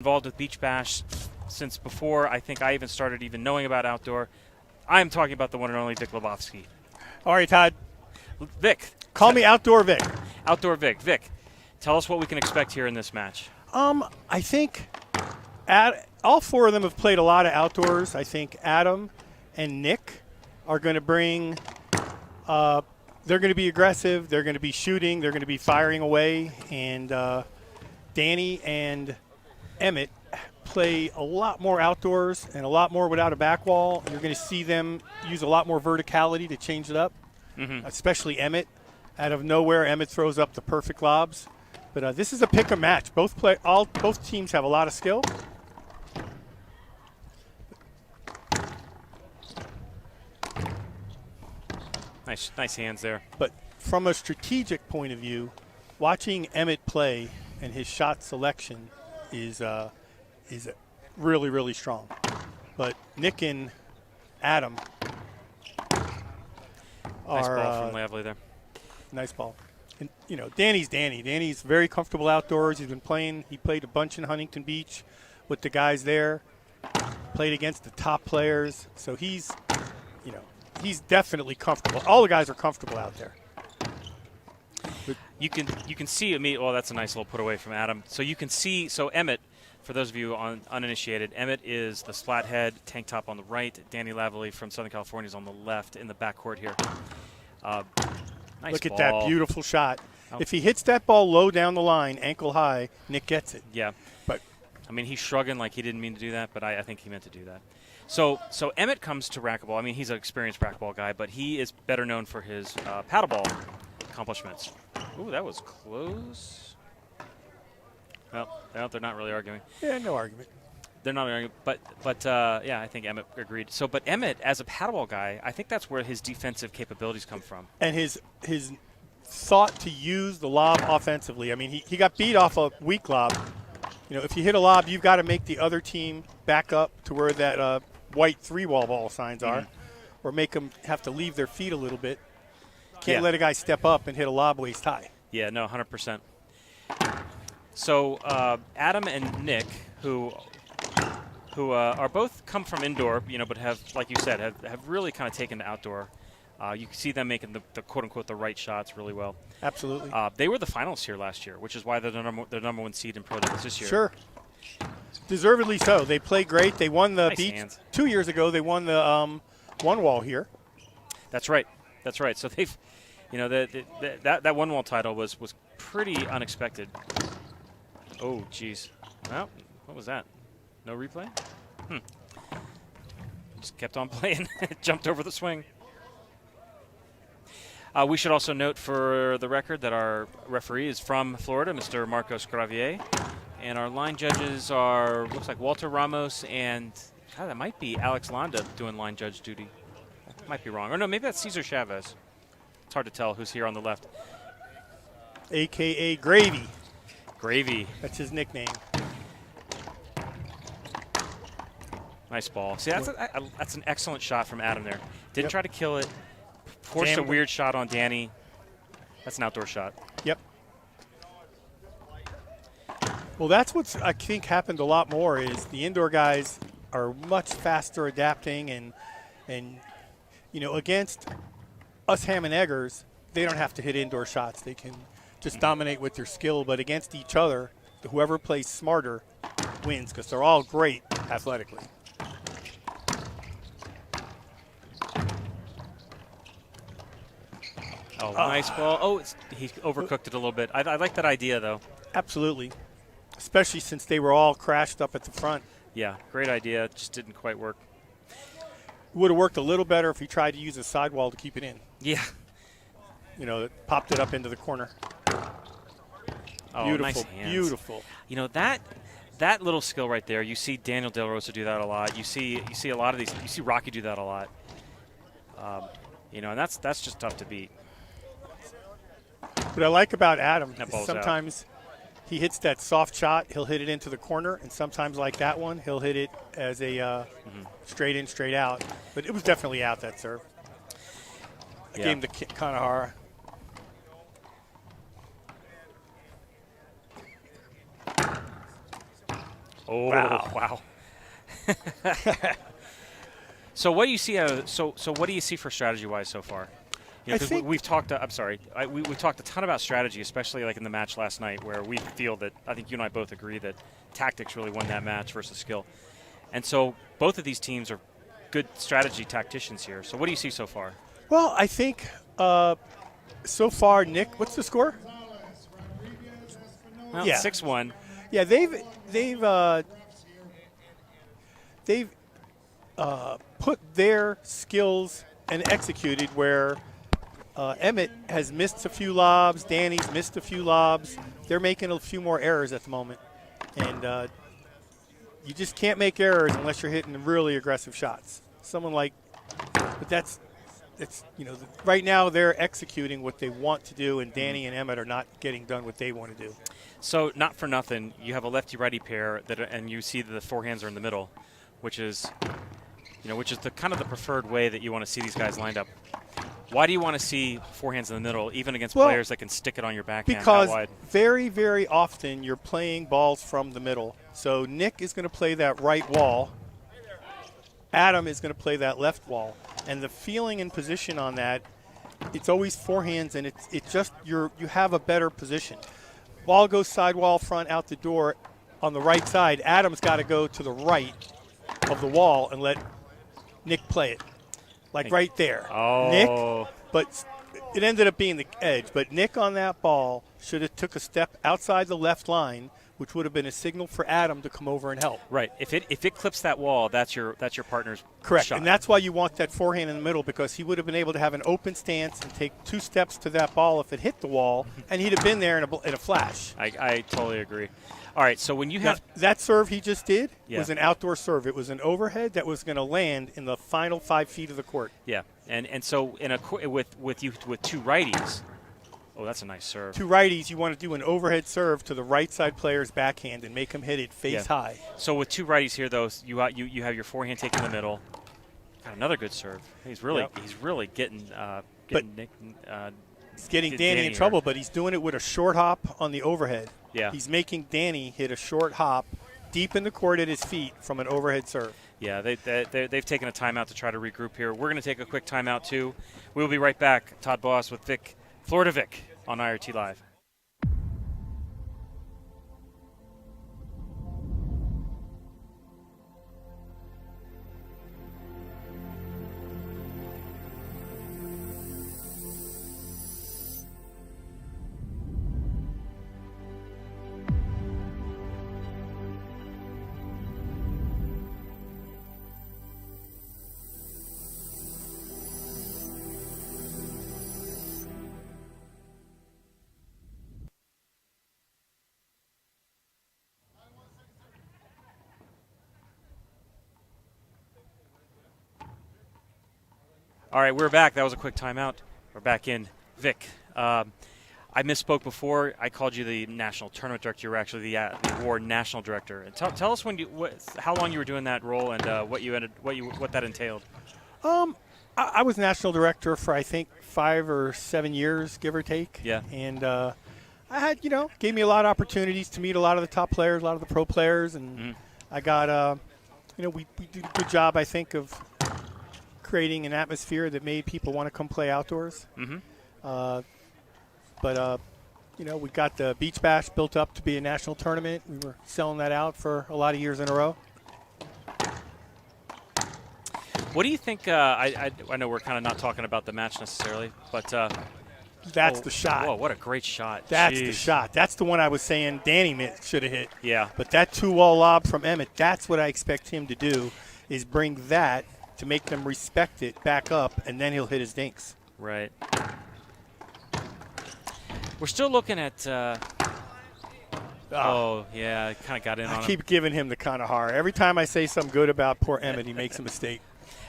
involved with Beach Bash since before I think I even started knowing about outdoor. I'm talking about the one and only Vic Lebowski. All right, Todd. Vic. Call me Outdoor Vic. Outdoor Vic. Vic, tell us what we can expect here in this match. I think all four of them have played a lot of outdoors. I think Adam and Nick are going to bring they're going to be aggressive. They're going to be shooting. They're going to be firing away. And Danny and Emmett play a lot more outdoors and a lot more without a back wall. You're going to see them use a lot more verticality to change it up, especially Emmett. Out of nowhere, Emmett throws up the perfect lobs. But this is a pick-em match. Both teams have a lot of skill. Nice hands there. But from a strategic point of view, watching Emmett play and his shot selection is really, really strong. But Nick and Adam Nice are ball from Lavely there. Nice ball. And, Danny's Danny. Danny's very comfortable outdoors. He's been playing. He played a bunch in Huntington Beach with the guys there. Played against the top players. So he's definitely comfortable. All the guys are comfortable out there. You can see immediately. Oh, that's a nice little put away from Adam. So you can see. So Emmett, for those of you uninitiated, Emmett is the splat head, tank top on the right. Danny Lavely from Southern California is on the left in the backcourt here. Nice Look ball. at that beautiful shot. Oh. If he hits that ball low down the line, ankle high, Nick gets it. Yeah. But I mean, he's shrugging like he didn't mean to do that, but I think he meant to do that. So Emmett comes to racquetball. I mean, he's an experienced racquetball guy, but he is better known for his paddleball accomplishments. Ooh, that was close. Well, they're not really arguing. yeah, no argument. They're not arguing, but yeah, I think Emmett agreed. So, but Emmett, as a paddleball guy, I think that's where his defensive capabilities come from. And his thought to use the lob offensively. I mean, he got beat off a weak lob. If you hit a lob, you've got to make the other team back up to where that white 3WALLBALL signs are, or make them have to leave their feet a little bit. Can't let a guy step up and hit a lob waist high. Yeah, no, 100%. So Adam and Nick, who are both come from indoor, but have, like you said, have really kind of taken to outdoor. You can see them making the quote-unquote the right shots really well. Absolutely. They were the finalists here last year, which is why they're the number one seed in Pro Days this year. Sure. Deservedly so. They play great. They won the Nice beach hands. 2 years ago. They won the one wall here. That's right. That's right. So they've, that one wall title was pretty unexpected. Oh, geez. Well, what was that? No replay? Just kept on playing. Jumped over the swing. We should also note for the record that our referee is from Florida, Mr. Marcos Gravier. And our line judges looks like Walter Ramos and, that might be Alex Londa doing line judge duty. Might be wrong. Or no, maybe that's Cesar Chavez. It's hard to tell who's here on the left. A.K.A. Gravy. Gravy. That's his nickname. Nice ball. See, that's an excellent shot from Adam there. Didn't try to kill it. Forced Jammed a weird shot on Danny. That's an outdoor shot. Yep. Well, that's what's I think happened a lot more is the indoor guys are much faster adapting and against us ham and eggers, they don't have to hit indoor shots. They can just dominate with their skill, but against each other, whoever plays smarter wins because they're all great athletically. Oh, nice ball. Oh, he overcooked it a little bit. I like that idea, though. Absolutely, especially since they were all crashed up at the front. Yeah, great idea. It just didn't quite work. It would have worked a little better if he tried to use a sidewall to keep it in. Yeah. It popped it up into the corner. Oh, beautiful, nice hands. Beautiful. That little skill right there. You see Daniel Del Rosa do that a lot. You see a lot of these. You see Rocky do that a lot. And that's just tough to beat. What I like about Adam That is ball's sometimes he hits that soft shot, he'll hit it into the corner, and sometimes like that one, he'll hit it as a straight in, straight out. But it was definitely out, that serve. I gave him the Kanahara. Oh, Wow. wow. So what do you see? So what do you see for strategy-wise so far? You know, I 'cause think we've talked. I'm sorry. We've talked a ton about strategy, especially like in the match last night, where we feel that I think you and I both agree that tactics really won that match versus skill. And so both of these teams are good strategy tacticians here. So what do you see so far? Well, I think so far, Nick, what's the score? Well, Yeah. 6-1. Yeah, they've put their skills and executed where Emmett has missed a few lobs, Danny's missed a few lobs. They're making a few more errors at the moment, and you just can't make errors unless you're hitting really aggressive shots. Someone like, but it's right now they're executing what they want to do, and Danny and Emmett are not getting done what they want to do. So not for nothing, you have a lefty-righty pair and you see that the forehands are in the middle, which is the kind of the preferred way that you want to see these guys lined up. Why do you want to see forehands in the middle, even against players that can stick it on your backhand because out wide? very, very often you're playing balls from the middle. So Nick is going to play that right wall. Adam is going to play that left wall. And the feeling and position on that, it's always forehands, and it's just you have a better position. Ball goes sidewall front out the door on the right side. Adam's got to go to the right of the wall and let Nick play it. Like right there. Oh. Nick, but it ended up being the edge. But Nick on that ball should have took a step outside the left line, which would have been a signal for Adam to come over and help. Right. If it clips that wall, that's your partner's Correct. shot. And that's why you want that forehand in the middle, because he would have been able to have an open stance and take 2 steps to that ball if it hit the wall, and he'd have been there in a flash. I totally agree. All right, so when you have that serve he just did Yeah. was an outdoor serve. It was an overhead that was going to land in the final 5 feet of the court. Yeah, and so with 2 righties, oh, that's a nice serve. 2 righties, you want to do an overhead serve to the right side player's backhand and make him hit it face high. So with 2 righties here, though, you have your forehand taken in the middle. Got another good serve. He's really getting Nick. He's getting Danny in trouble, but he's doing it with a short hop on the overhead. Yeah. He's making Danny hit a short hop deep in the court at his feet from an overhead serve. Yeah, they've taken a timeout to try to regroup here. We're going to take a quick timeout, too. We'll be right back. Todd Boss with Florida Vic on IRT Live. All right, we're back. That was a quick timeout. We're back in. Vic, I misspoke before. I called you the national tournament director. You were actually the award national director. And tell us how long you were doing that role and what that entailed. I was national director for I think 5 or 7 years, give or take. Yeah. And I had gave me a lot of opportunities to meet a lot of the top players, a lot of the pro players, and I got we did a good job, I think, of creating an atmosphere that made people want to come play outdoors. But we got the Beach Bash built up to be a national tournament. We were selling that out for a lot of years in a row. What do you think? I know we're kind of not talking about the match necessarily, but that's the shot. Whoa, what a great shot. That's the shot. That's the one I was saying Danny should have hit. Yeah. But that 2-wall lob from Emmett, that's what I expect him to do, is bring that to make them respect it back up, and then he'll hit his dinks. Right. We're still looking at oh, yeah, kind of got in on him. I keep giving him the kind of hard. Every time I say something good about poor Emmett, he makes a mistake.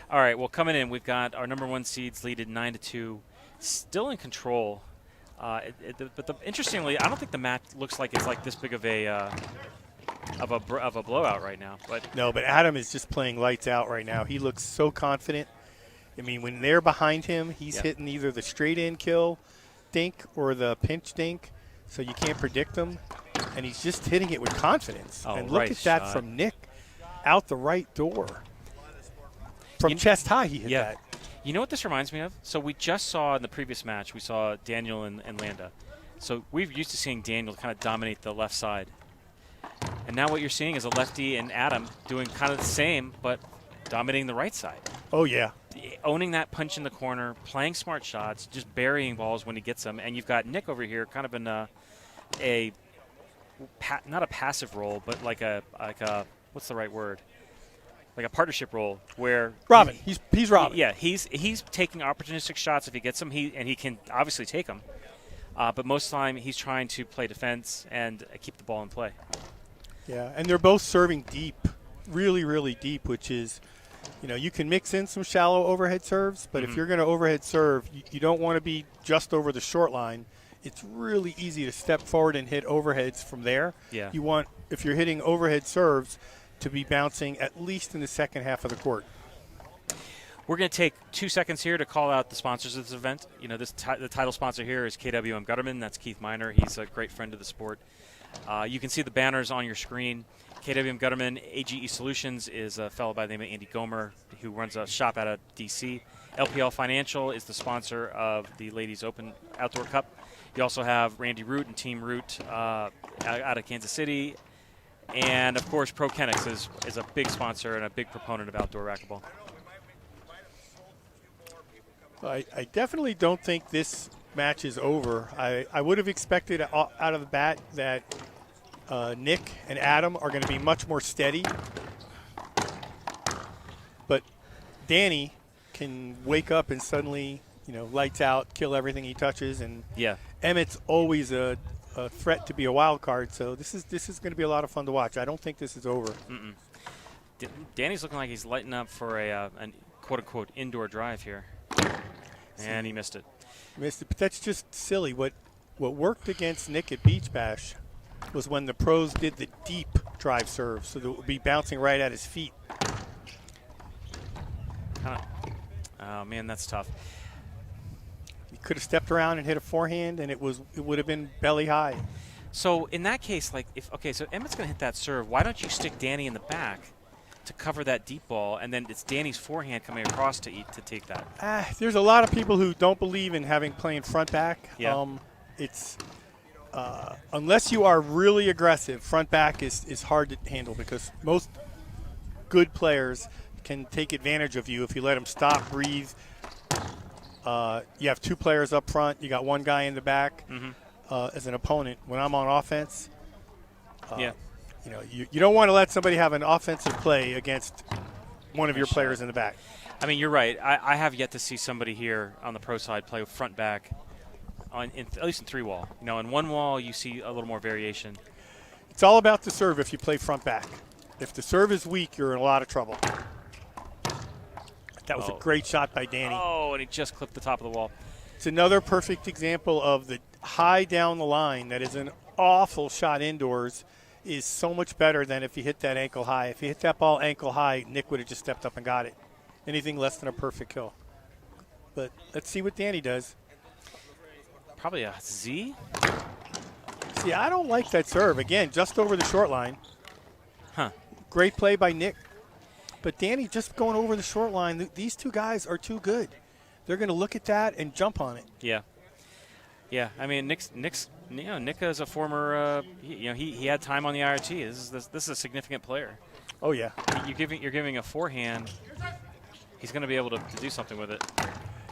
All right, well, coming in, we've got our number 1 seeds leaded 9-2, still in control. Interestingly, I don't think the match looks like it's like this big of a blowout right now. But no, but Adam is just playing lights out right now. He looks so confident. I mean, when they're behind him, he's hitting either the straight-in kill dink or the pinch dink, so you can't predict them. and he's just hitting it with confidence. Oh, and look right at that shot. from Nick out the right door. From chest high, he hit that. You know what this reminds me of? So we just saw in the previous match, we saw Daniel and Landa. So we're used to seeing Daniel kind of dominate the left side. And now what you're seeing is a lefty and Adam doing kind of the same, but dominating the right side. Oh, yeah. Owning that punch in the corner, playing smart shots, just burying balls when he gets them. And you've got Nick over here kind of in not a passive role, but like a what's the right word? Like a partnership role where Robin. He's Robin. Yeah, he's taking opportunistic shots if he gets them. He can obviously take them, but most of the time he's trying to play defense and keep the ball in play. Yeah, and they're both serving deep, really, really deep, which is, you can mix in some shallow overhead serves, but if you're going to overhead serve, you don't want to be just over the short line. It's really easy to step forward and hit overheads from there. Yeah. You want, if you're hitting overhead serves, to be bouncing at least in the second half of the court. We're going to take 2 seconds here to call out the sponsors of this event. The title sponsor here is KWM Gutterman. That's Keith Miner. He's a great friend of the sport. You can see the banners on your screen. KWM Gutterman, AGE Solutions is a fellow by the name of Andy Gomer who runs a shop out of D.C. LPL Financial is the sponsor of the Ladies Open Outdoor Cup. You also have Randy Root and Team Root out of Kansas City. And, of course, Pro Kenix is a big sponsor and a big proponent of outdoor racquetball. I definitely don't think this match is over. I would have expected out of the bat that Nick and Adam are going to be much more steady. But Danny can wake up and suddenly, lights out, kill everything he touches. And Emmett's always a threat to be a wild card, so this is going to be a lot of fun to watch. I don't think this is over. Danny's looking like he's lighting up for a quote-unquote indoor drive here, and he missed it. Missed it, but that's just silly. What worked against Nick at Beach Bash was when the pros did the deep drive serve, so that it would be bouncing right at his feet. Oh man, that's tough. Could have stepped around and hit a forehand, and it would have been belly high. So in that case, so Emmett's going to hit that serve. Why don't you stick Danny in the back to cover that deep ball, and then it's Danny's forehand coming across to take that? There's a lot of people who don't believe in playing front back. Yeah. It's unless you are really aggressive, front back is hard to handle because most good players can take advantage of you if you let them stop, breathe. You have two players up front. You got one guy in the back as an opponent. When I'm on offense, you don't want to let somebody have an offensive play against one of your players in the back. I mean, you're right. I have yet to see somebody here on the pro side play front back, at least in 3-wall. In 1-wall, you see a little more variation. It's all about the serve if you play front back. If the serve is weak, you're in a lot of trouble. That was a great shot by Danny. Oh, and he just clipped the top of the wall. It's another perfect example of the high down the line that is an awful shot indoors is so much better than if you hit that ankle high. If you hit that ball ankle high, Nick would have just stepped up and got it. Anything less than a perfect kill. But let's see what Danny does. Probably a Z. See, I don't like that serve. Again, just over the short line. Huh. Great play by Nick. But Danny just going over the short line. These two guys are too good. They're going to look at that and jump on it. Yeah. Yeah. I mean, Nick is a former. He had time on the IRT. This is a significant player. Oh yeah. You're giving a forehand. He's going to be able to do something with it.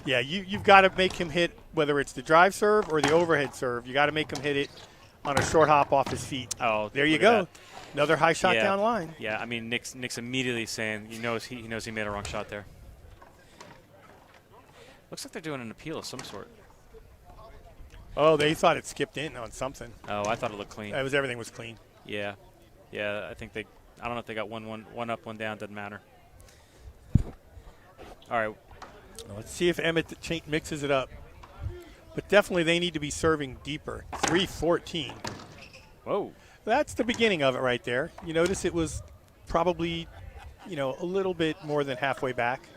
Yeah. You've got to make him hit whether it's the drive serve or the overhead serve. You got to make him hit it on a short hop off his feet. Oh, there you go. Another high shot down line. Yeah, I mean, Nick's immediately saying he knows he made a wrong shot there. Looks like they're doing an appeal of some sort. Oh, they thought it skipped in on something. Oh, I thought it looked clean. Everything was clean. Yeah, I think I don't know if they got one up, one down. Doesn't matter. All right. Let's see if Emmett mixes it up. But definitely they need to be serving deeper. 3-14. Whoa. That's the beginning of it right there. You notice it was probably, a little bit more than halfway back.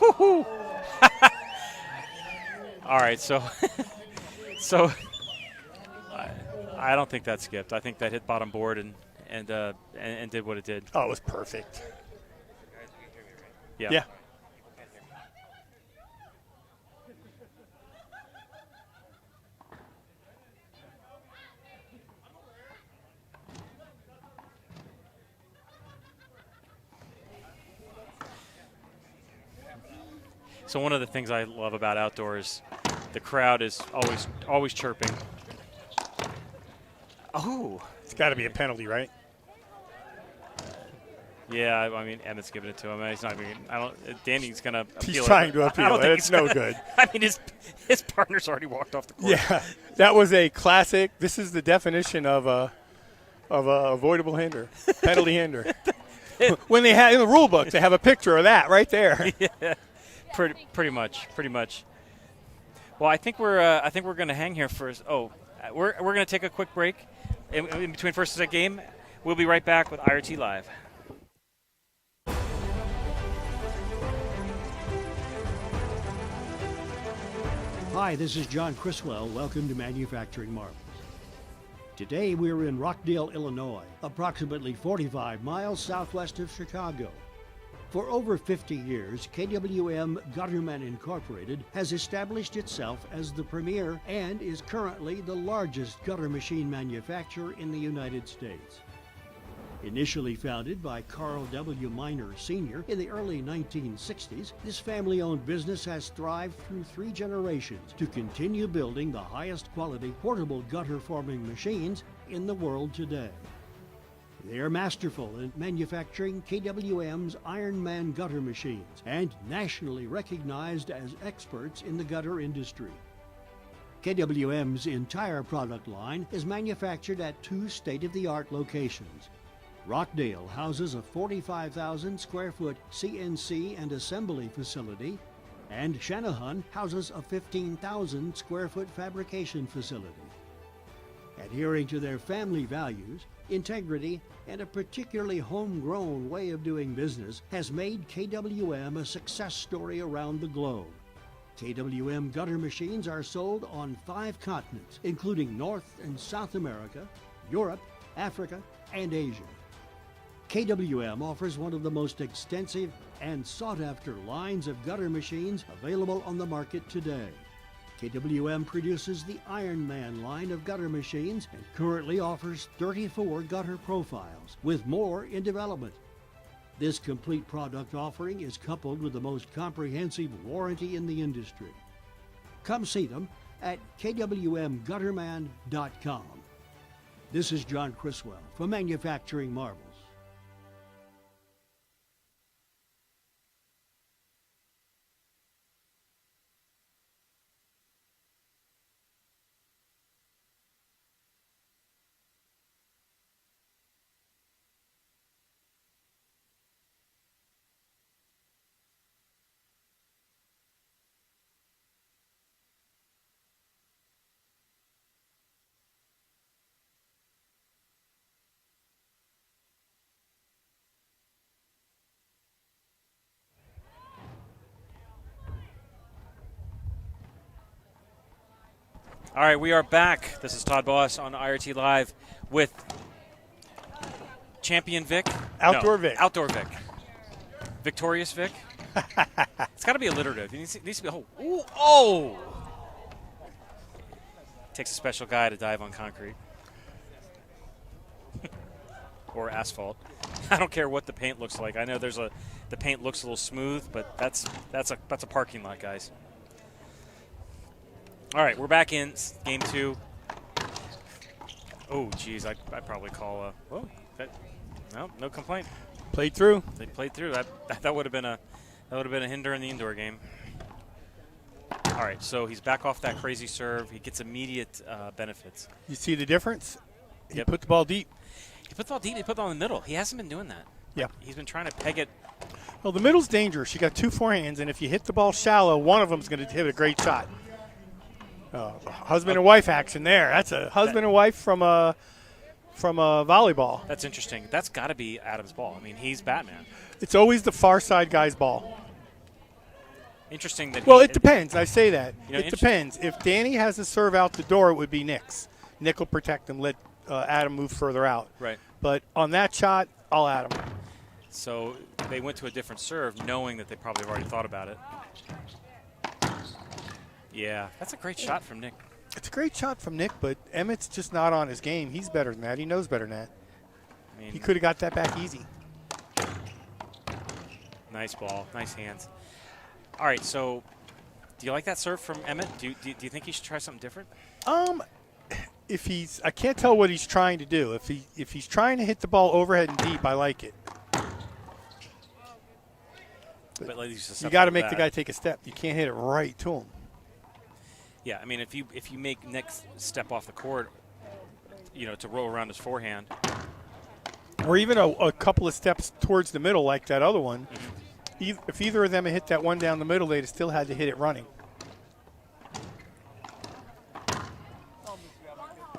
All right, so So I don't think that skipped. I think that hit bottom board and did what it did. Oh, it was perfect. Yeah. Yeah. So one of the things I love about outdoors, the crowd is always chirping. Oh, It's got to be a penalty, right? yeah. I mean, Emmett's giving it to him. He's not even. I don't. Danny's gonna appeal. He's trying to I appeal don't it. think It's he's no gonna- good. I mean, his partner's already walked off the court. Yeah, that was a classic. This is the definition of a avoidable hinder, penalty hinder. When they have in the rule book, they have a picture of that right there. Yeah. Pretty much. Well, I think we're going to hang here first. Oh, we're going to take a quick break in between first and second game. We'll be right back with IRT Live. Hi, this is John Criswell. Welcome to Manufacturing Marvels. Today we're in Rockdale, Illinois, approximately 45 miles southwest of Chicago. For over 50 years, KWM Gutterman Incorporated has established itself as the premier and is currently the largest gutter machine manufacturer in the United States. Initially founded by Carl W. Miner Sr. in the early 1960s, this family-owned business has thrived through 3 generations to continue building the highest quality portable gutter forming machines in the world today. They are masterful in manufacturing KWM's Ironman gutter machines and nationally recognized as experts in the gutter industry. KWM's entire product line is manufactured at 2 state-of-the-art locations. Rockdale houses a 45,000 square foot CNC and assembly facility, and Shanahan houses a 15,000 square foot fabrication facility. Adhering to their family values, integrity, and a particularly homegrown way of doing business has made KWM a success story around the globe. KWM gutter machines are sold on 5 continents, including North and South America, Europe, Africa, and Asia. KWM offers one of the most extensive and sought-after lines of gutter machines available on the market today. KWM produces the Ironman line of gutter machines and currently offers 34 gutter profiles, with more in development. This complete product offering is coupled with the most comprehensive warranty in the industry. Come see them at kwmgutterman.com. This is John Criswell for Manufacturing Marvels. All right, we are back. This is Todd Boss on IRT Live with Champion Vic. Outdoor Vic. Outdoor Vic. Victorious Vic. It's got to be alliterative. It needs to be oh! Takes a special guy to dive on concrete. Or asphalt. I don't care what the paint looks like. I know the paint looks a little smooth, but that's a parking lot, guys. All right, we're back in game 2. Oh, geez, I'd probably call no complaint. Played through. They played through. That would have been a hinder in the indoor game. All right, so he's back off that crazy serve. He gets immediate benefits. You see the difference? He Yep. put the ball deep. He put the ball deep. He put it on the middle. He hasn't been doing that. Yeah. He's been trying to peg it. Well, the middle's dangerous. You got 2 forehands, and if you hit the ball shallow, one of them's going to hit a great shot. Husband and wife action there. That's a husband and wife from a volleyball. That's interesting. That's got to be Adam's ball. I mean, he's Batman. It's always the far side guy's ball. Interesting that. Well, it depends. I say that. You know, It depends. If Danny has a serve out the door, it would be Nick's. Nick will protect him, let Adam move further out. Right. But on that shot, I'll Adam. So they went to a different serve, knowing that they probably have already thought about it. Yeah, that's a great shot from Nick. It's a great shot from Nick, but Emmett's just not on his game. He's better than that. He knows better than that. I mean, He could have got that back easy. nice ball, nice hands. All right, so do you like that serve from Emmett? Do you think he should try something different? I can't tell what he's trying to do. If he's trying to hit the ball overhead and deep, I like it. But like, You got to make the guy take a step. You can't hit it right to him. Yeah, I mean, if you make next step off the court, to roll around his forehand, Or even a couple of steps towards the middle like that other one. If either of them had hit that one down the middle, they'd have still had to hit it running.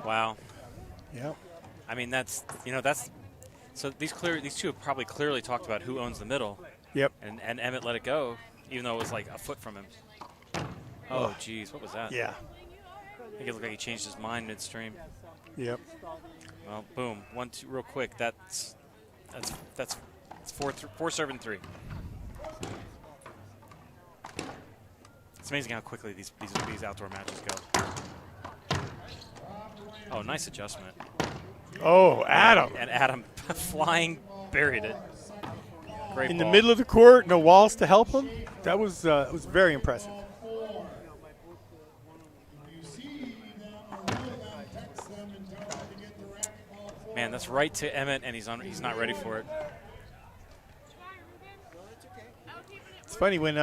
wow. Yeah. I mean, that's so these two have probably clearly talked about who owns the middle. Yep. And Emmett let it go, even though it was like a foot from him. Oh, geez, what was that? Yeah. I think it looked like he changed his mind midstream. Yep. Well, boom, 1-2, real quick. That's 4-7-3. It's amazing how quickly these outdoor matches go. Oh, nice adjustment. Oh, Adam. And Adam flying buried it. Great In ball. the middle of the court, no walls to help him. That was very impressive. Man, that's right to Emmett, and he's not ready for it. It's funny when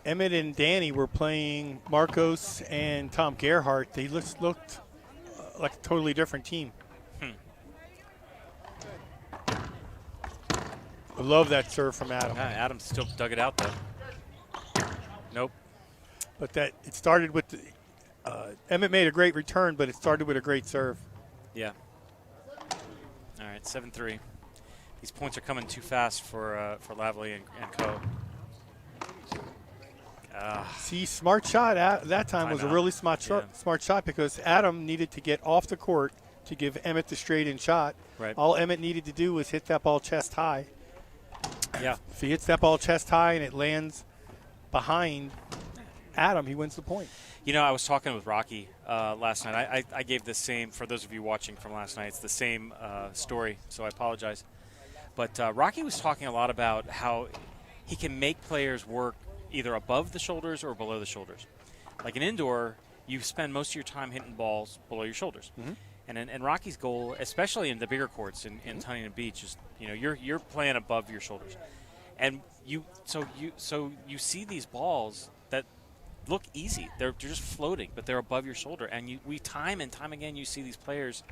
Emmett and Danny were playing Marcos and Tom Gerhardt, they looked like a totally different team. I love that serve from Adam. Yeah, Adam still dug it out, though. Nope. But it started with Emmett made a great return, but it started with a great serve. Yeah. All right, 7-3. These points are coming too fast for Lavely and co. See, smart shot that time was a really smart shot because Adam needed to get off the court to give Emmett the straight-in shot. Right. All Emmett needed to do was hit that ball chest high. Yeah. If he hits that ball chest high and it lands behind Adam, he wins the point. I was talking with Rocky last night. I gave the same, for those of you watching from last night, it's the same story, so I apologize. But Rocky was talking a lot about how he can make players work either above the shoulders or below the shoulders. Like in indoor, you spend most of your time hitting balls below your shoulders. Mm-hmm. And Rocky's goal, especially in the bigger courts in Huntington Beach, is you're playing above your shoulders, and you see these balls that look easy. They're just floating, but they're above your shoulder, and we time and time again you see these players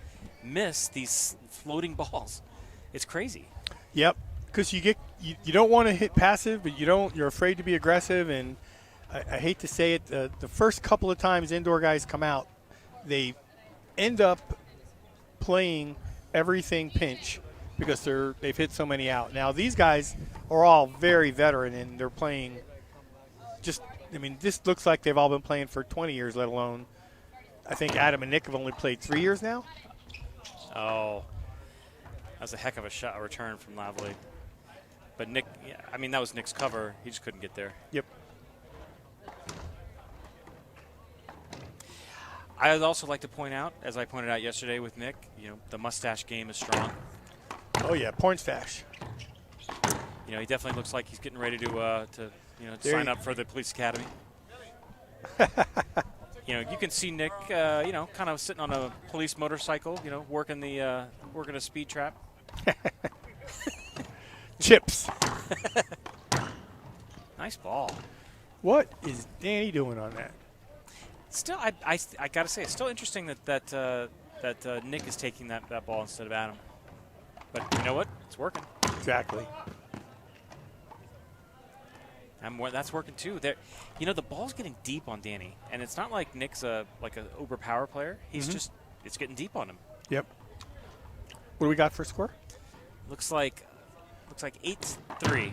miss these floating balls. It's crazy. Yep, because you don't want to hit passive, but you're afraid to be aggressive, and I hate to say it, the first couple of times indoor guys come out, they end up playing everything pinch because they've hit so many out. Now these guys are all very veteran and they're playing this looks like they've all been playing for 20 years, let alone I think Adam and Nick have only played 3 years now. Oh, that was a heck of a return from Lavely. But Nick, that was Nick's cover. He just couldn't get there. Yep. I would also like to point out, as I pointed out yesterday with Nick, the mustache game is strong. Oh yeah, porn stash. He definitely looks like he's getting ready to sign up for the police academy. You can see Nick, kind of sitting on a police motorcycle, working a speed trap. Chips. Nice ball. What is Danny doing on that? Still, I got to say, it's still interesting that Nick is taking that ball instead of Adam. But you know what? It's working. Exactly. And that's working too. The ball's getting deep on Danny, and it's not like Nick's an uber power player. He's just it's getting deep on him. Yep. What do we got for score? Looks like 8-3.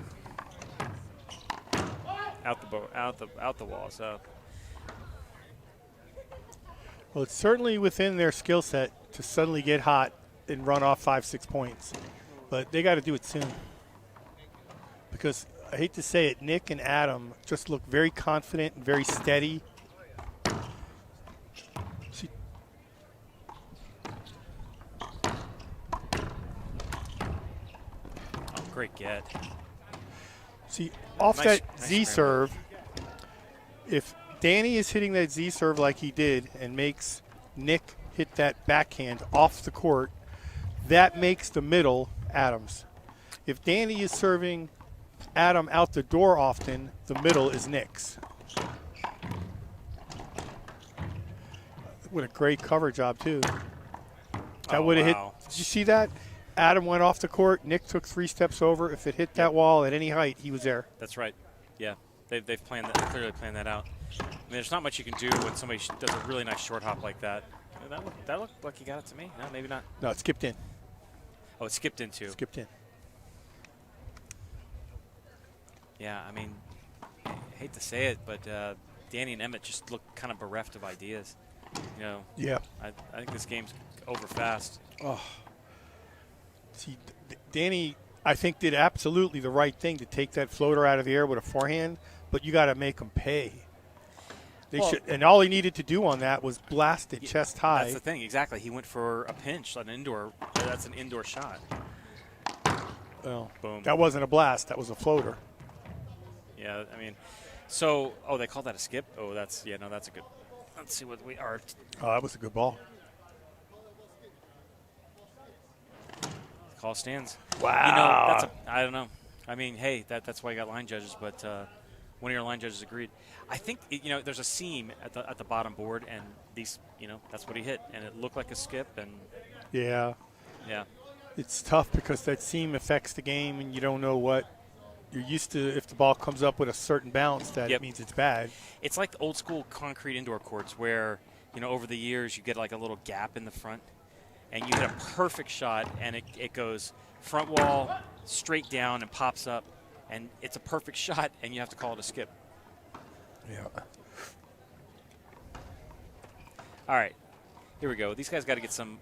out the wall. So Well, it's certainly within their skill set to suddenly get hot and run off 5-6 points, but they got to do it soon. Because I hate to say it, Nick and Adam just look very confident and very steady. See, great get. see off Nice that Z scramble. serve, if Danny is hitting that Z serve like he did and makes Nick hit that backhand off the court, that makes the middle Adam's. If Danny is serving Adam out the door often, the middle is Nick's. What a great cover job, too. That Oh, would have wow. hit. Did you see that? Adam went off the court. Nick took 3 steps over. If it hit that wall at any height, he was there. That's right. Yeah, they've planned that. Clearly planned that out. I mean, there's not much you can do when somebody does a really nice short hop like that. That looked like he got it to me. No, maybe not. No, it skipped in. Oh, it skipped in too. Skipped in. Yeah, I mean, I hate to say it, but Danny and Emmett just look kind of bereft of ideas. You know, Yeah. I think this game's over fast. Oh. See, Danny, I think, did absolutely the right thing to take that floater out of the air with a forehand, but you got to make them pay. They Well- should, and all he needed to do on that was blast it chest high. That's the thing, exactly. He went for a pinch, an indoor. That's an indoor shot. Well, Boom. that wasn't a blast. That was a floater. Yeah, I mean, so they call that a skip. Oh, that's a good. Let's see what we are. Oh, that was a good ball. Call stands. Wow. You know, I don't know. I mean, hey, that's why you got line judges, but one of your line judges agreed. I think there's a seam at the bottom board, and these, that's what he hit, and it looked like a skip, and Yeah. yeah, It's tough because that seam affects the game, and you don't know what you're used to. If the ball comes up with a certain bounce, that Yep. means it's bad. it's like the old school concrete indoor courts where over the years you get like a little gap in the front, and you hit a perfect shot, and it goes front wall straight down and pops up, and it's a perfect shot, and you have to call it a skip. Yeah. All right, here we go. These guys got to get some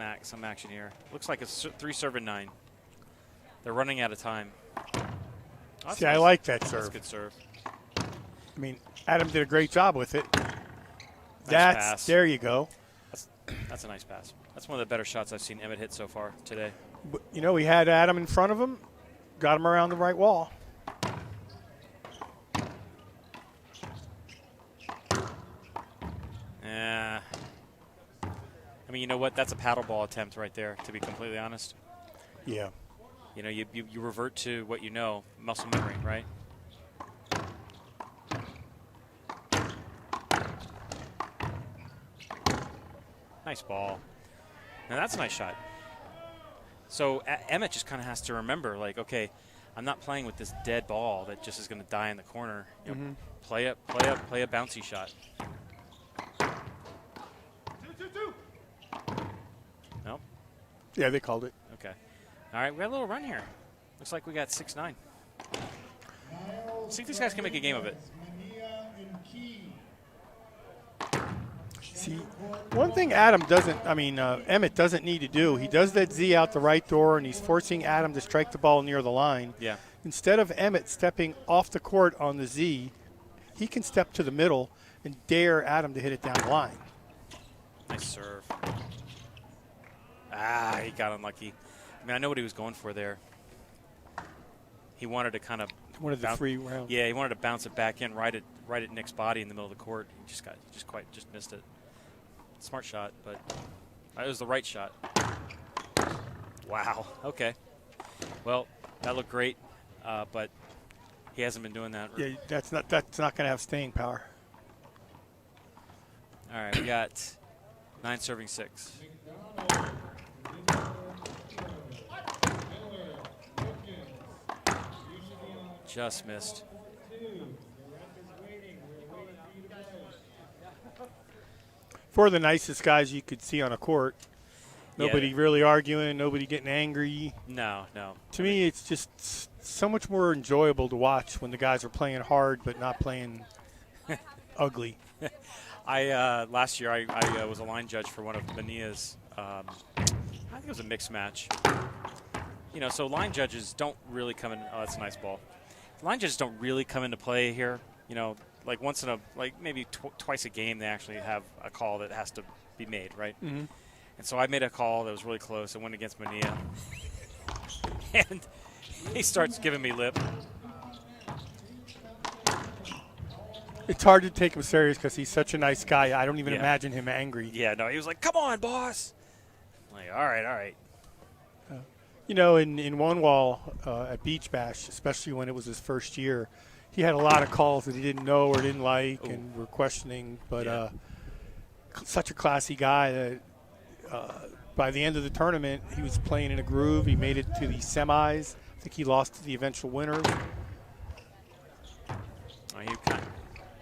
action here. Looks like it's 3 serve and 9. They're running out of time. Oh, that's See, I nice. like that That's a serve. good serve. I mean, Adam did a great job with it. pass. There you go. That's a nice pass. That's one of the better shots I've seen Emmett hit so far today. But, we had Adam in front of him, got him around the right wall. Yeah. I mean, you know what? That's a paddle ball attempt right there, to be completely honest. Yeah. You revert to what you know, muscle memory, right? Nice ball. Now that's a nice shot. So Emmett just kind of has to remember, like, okay, I'm not playing with this dead ball that just is going to die in the corner. Play a bouncy shot. Nope. Yeah, they called it. Okay. All right, we got a little run here. Looks like we got 6-9. See if these guys can make a game of it. See, one thing Emmett doesn't need to do, he does that Z out the right door, and he's forcing Adam to strike the ball near the line. Yeah. Instead of Emmett stepping off the court on the Z, he can step to the middle and dare Adam to hit it down the line. Nice serve. He got unlucky. I mean, I know what he was going for there. He wanted to kind of One of the free rounds. Yeah, he wanted to bounce it back in right at Nick's body in the middle of the court. He just missed it. Smart shot, but it was the right shot. Wow. Okay. Well, that looked great, but he hasn't been doing that. Yeah, that's not going to have staying power. All right, we got 9 serving 6. Just missed. For the nicest guys you could see on a court. Nobody really arguing, nobody getting angry. No. To me, it's just so much more enjoyable to watch when the guys are playing hard but not playing ugly. Last year I was a line judge for one of Manilla's. I think it was a mixed match. So line judges don't really come in. Oh, that's a nice ball. Line judges don't really come into play here. Like once in maybe twice a game they actually have a call that has to be made, right? Mm-hmm. And so I made a call that was really close. I went against Manilla. And he starts giving me lip. It's hard to take him serious because he's such a nice guy. I don't even imagine him angry. Yeah, no, he was like, "Come on, boss." I'm like, all right. In one wall at Beach Bash, especially when it was his first year, he had a lot of calls that he didn't know or didn't like and were questioning. But such a classy guy that by the end of the tournament, he was playing in a groove. He made it to the semis. I think he lost to the eventual winner. He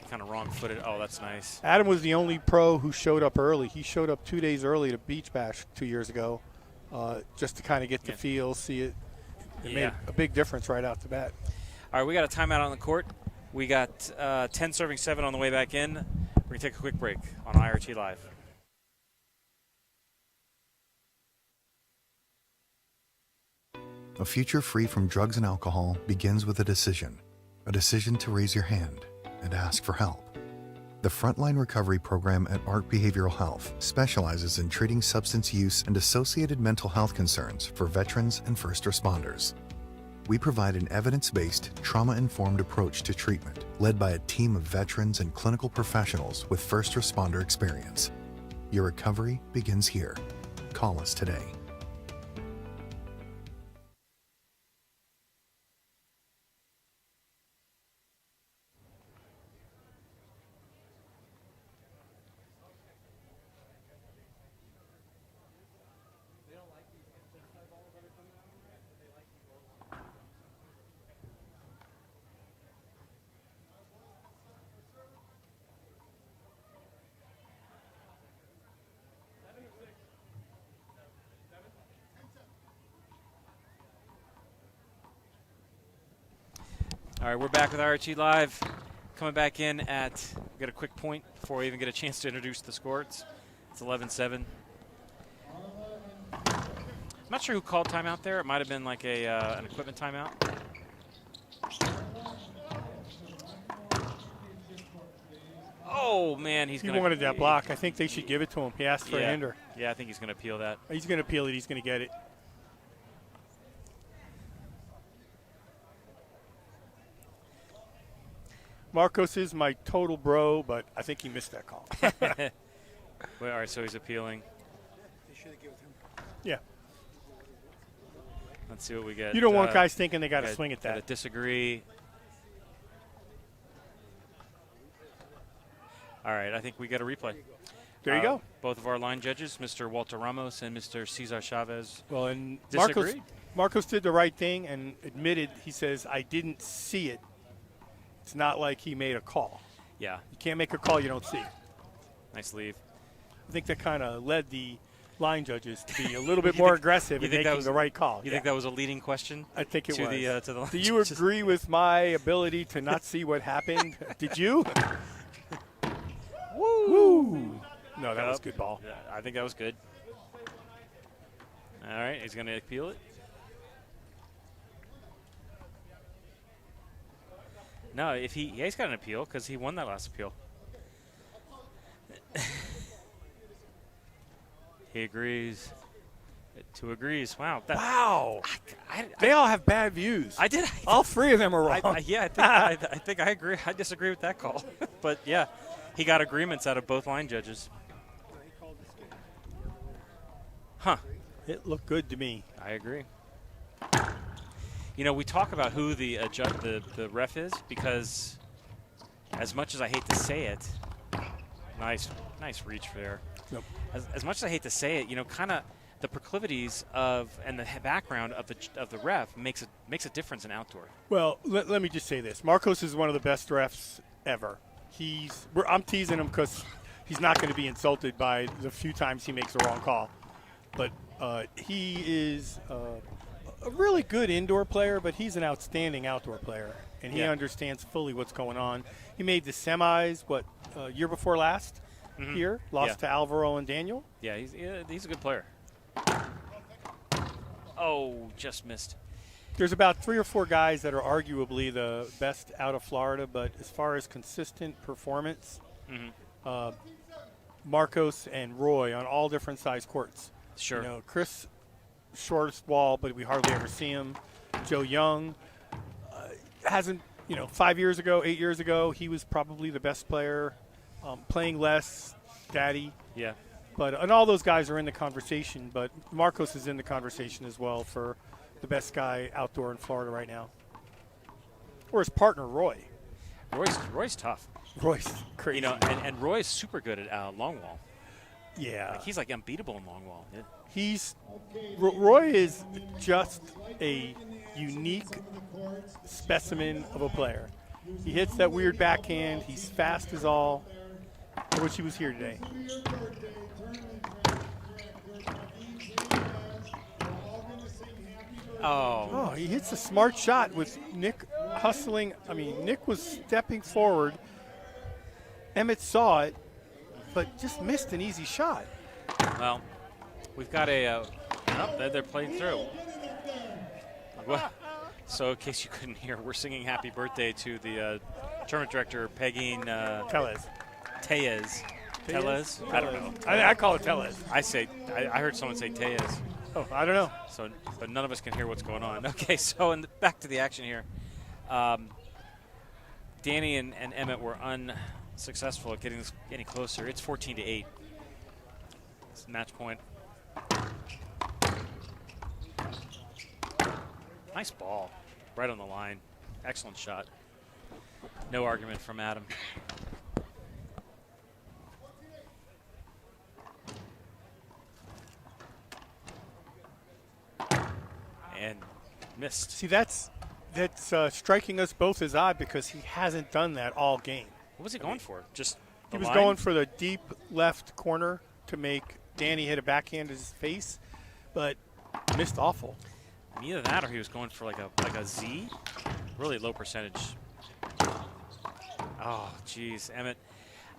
kind of wrong-footed. Oh, that's nice. Adam was the only pro who showed up early. He showed up 2 days early to Beach Bash 2 years ago just to kind of get the feel, see it. It made a big difference right out the bat. All right, we got a timeout on the court. We got 10 serving 7 on the way back in. We're going to take a quick break on IRT Live. A future free from drugs and alcohol begins with a decision to raise your hand and ask for help. The Frontline Recovery Program at ARC Behavioral Health specializes in treating substance use and associated mental health concerns for veterans and first responders. We provide an evidence-based, trauma-informed approach to treatment led by a team of veterans and clinical professionals with first responder experience. Your recovery begins here. Call us today. All right, we're back with IRT Live. Coming back in at, we got a quick point before we even get a chance to introduce the scores. It's 11-7. I'm not sure who called timeout there. It might have been like an equipment timeout. Oh, man, He wanted that block. I think they should give it to him. He asked for a hinder. Yeah, I think he's going to appeal that. He's going to appeal it. He's going to get it. Marcos is my total bro, but I think he missed that call. Well, all right, so he's appealing. They should have given him. Yeah. Let's see what we get. You don't want guys thinking they got to swing at that. Disagree. All right, I think we get a replay. There you go. Both of our line judges, Mr. Walter Ramos and Mr. Cesar Chavez. Well, and disagreed. Marcos did the right thing and admitted, he says, I didn't see it. It's not like he made a call. Yeah. You can't make a call you don't see. Nice leave. I think that kind of led the line judges to be a little bit more aggressive in making the right call. You think that was a leading question? I think it was. To the line Do you agree with my ability to not see what happened? Did you? Woo! No, that was a good ball. Yeah, I think that was good. All right, he's going to appeal it. No, he's got an appeal because he won that last appeal. He agrees. 2 agrees. Wow. Wow. They all have bad views. I did. All 3 of them are wrong. I think I agree. I disagree with that call. But, yeah, he got agreements out of both line judges. Huh. It looked good to me. I agree. You know, we talk about who the ref is because, as much as I hate to say it, nice reach there. Yep. As much as I hate to say it, you know, kind of the proclivities of and the background of the ref makes a difference in outdoor. Well, let me just say this: Marcos is one of the best refs ever. I'm teasing him because he's not going to be insulted by the few times he makes a wrong call. But He is a really good indoor player, but he's an outstanding outdoor player, and he understands fully what's going on. He made the semis, year before last here, lost to Alvaro and Daniel. Yeah, he's a good player. Oh, just missed. There's about 3 or 4 guys that are arguably the best out of Florida, but as far as consistent performance, Marcos and Roy on all different size courts. Sure. You know, Chris, shortest wall, but we hardly ever see him. Joe Young hasn't, 5 years ago, 8 years ago, he was probably the best player, playing less, daddy. Yeah. And all those guys are in the conversation, but Marcos is in the conversation as well for the best guy outdoor in Florida right now. Or his partner, Roy. Roy's tough. Roy's crazy. And Roy's super good at long wall. Yeah. He's like unbeatable in long wall. Yeah. Roy is just a unique specimen of a player. He hits that weird backhand. He's fast as all. I wish he was here today. Oh, he hits a smart shot with Nick hustling. I mean, Nick was stepping forward. Emmett saw it, but just missed an easy shot. Well, we've got they're playing through. So in case you couldn't hear, we're singing happy birthday to the tournament director, Peggy Tellez. Tellez? I don't know. I call it Tellez. I heard someone say Tellez. Oh, I don't know. So, but none of us can hear what's going on. Okay, so back to the action here. Danny and Emmett were unsuccessful at getting this any closer. It's 14-8. It's match point. Nice ball, right on the line. Excellent shot. No argument from Adam. And missed. See, that's striking us both as odd because he hasn't done that all game. What was he going for? Just he was going for the deep left corner to make Danny hit a backhand to his face, but missed awful. Either that or he was going for like a Z. Really low percentage. Oh, geez, Emmett.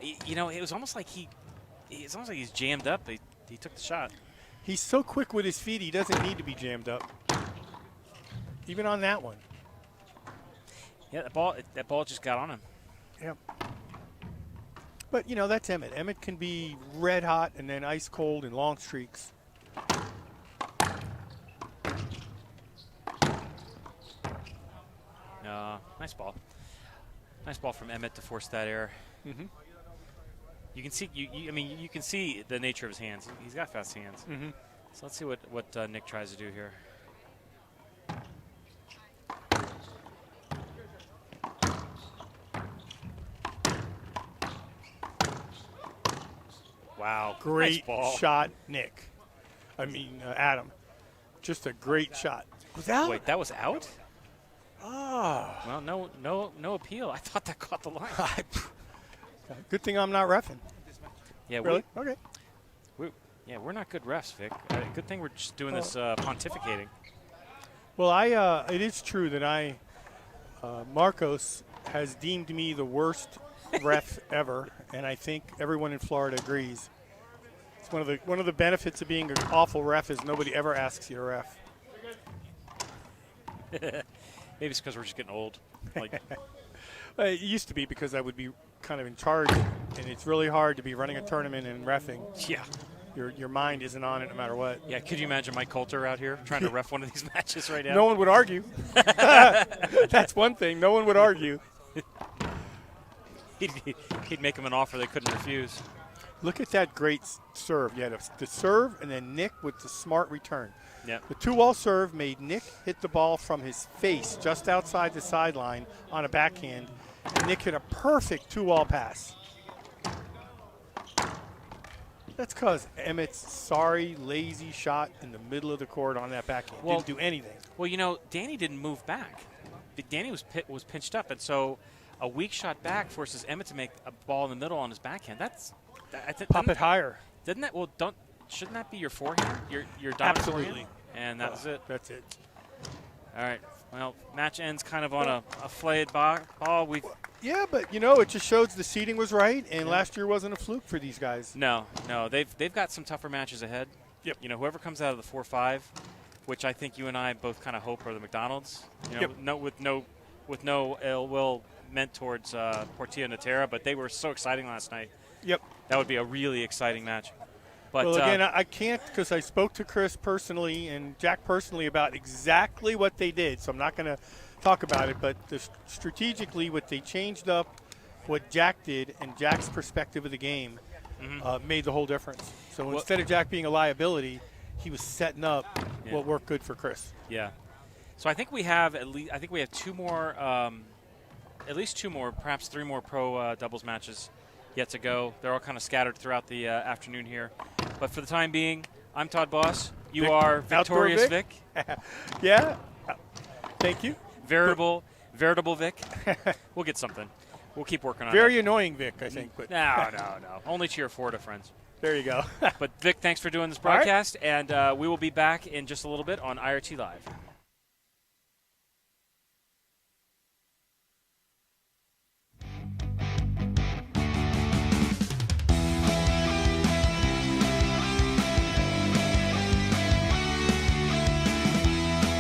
It was almost like he's jammed up. He took the shot. He's so quick with his feet, he doesn't need to be jammed up. Even on that one. Yeah, that ball just got on him. Yep. But, that's Emmett. Emmett can be red hot and then ice cold in long streaks. Nice ball. Nice ball from Emmett to force that error. Mm-hmm. You can see you can see the nature of his hands. He's got fast hands. Mm-hmm. So let's see what Nick tries to do here. Wow, great nice ball. shot, Nick. Adam. Just a great shot. Was that? Wait, that was out? Ah. Well, no appeal. I thought that caught the line. Good thing I'm not reffing. Yeah, really? Okay. We're not good refs, Vic. Good thing we're just doing this pontificating. Well, it is true that Marcos has deemed me the worst ref ever, and I think everyone in Florida agrees. It's one of the benefits of being an awful ref is nobody ever asks you to ref. Maybe it's because we're just getting old. It used to be because I would be kind of in charge, and it's really hard to be running a tournament and reffing. Yeah. Your mind isn't on it no matter what. Yeah, could you imagine Mike Coulter out here trying to ref one of these matches right now? No one would argue. That's one thing. No one would argue. He'd make them an offer they couldn't refuse. Look at that great serve. Yeah, the serve, and then Nick with the smart return. Yeah. The 2-wall serve made Nick hit the ball from his face just outside the sideline on a backhand, and Nick hit a perfect 2-wall pass. That's because Emmett's sorry, lazy shot in the middle of the court on that backhand. Didn't do anything. Well, Danny didn't move back. Danny was pinched up, and so a weak shot back forces Emmett to make a ball in the middle on his backhand. Pop it higher. Didn't that? Well, don't shouldn't that be your forehand? Your dominant Absolutely. forehand? And that was it. That's it. All right. Well, match ends kind of on a flayed ball. Yeah, but it just shows the seeding was right, and last year wasn't a fluke for these guys. No, they've got some tougher matches ahead. Yep. Whoever comes out of the 4-5, which I think you and I both kind of hope are the McDonald's. Yep. With no ill will meant towards Portilla and Natera, but they were so exciting last night. Yep. That would be a really exciting match. But Well, again, I can't because I spoke to Chris personally and Jack personally about exactly what they did, so I'm not going to talk about it. But strategically, what they changed up, what Jack did, and Jack's perspective of the game made the whole difference. So instead of Jack being a liability, he was setting up what worked good for Chris. Yeah. So I think we have at least two more, at least two more, perhaps three more pro doubles matches yet to go. They're all kind of scattered throughout the afternoon here. But for the time being, I'm Todd Boss. You are Victorious Vic. Yeah. Thank you. Veritable Vic. We'll get something. We'll keep working on it. Very annoying Vic, I think. But No. Only to your Florida friends. There you go. But Vic, thanks for doing this broadcast, and we will be back in just a little bit on IRT Live.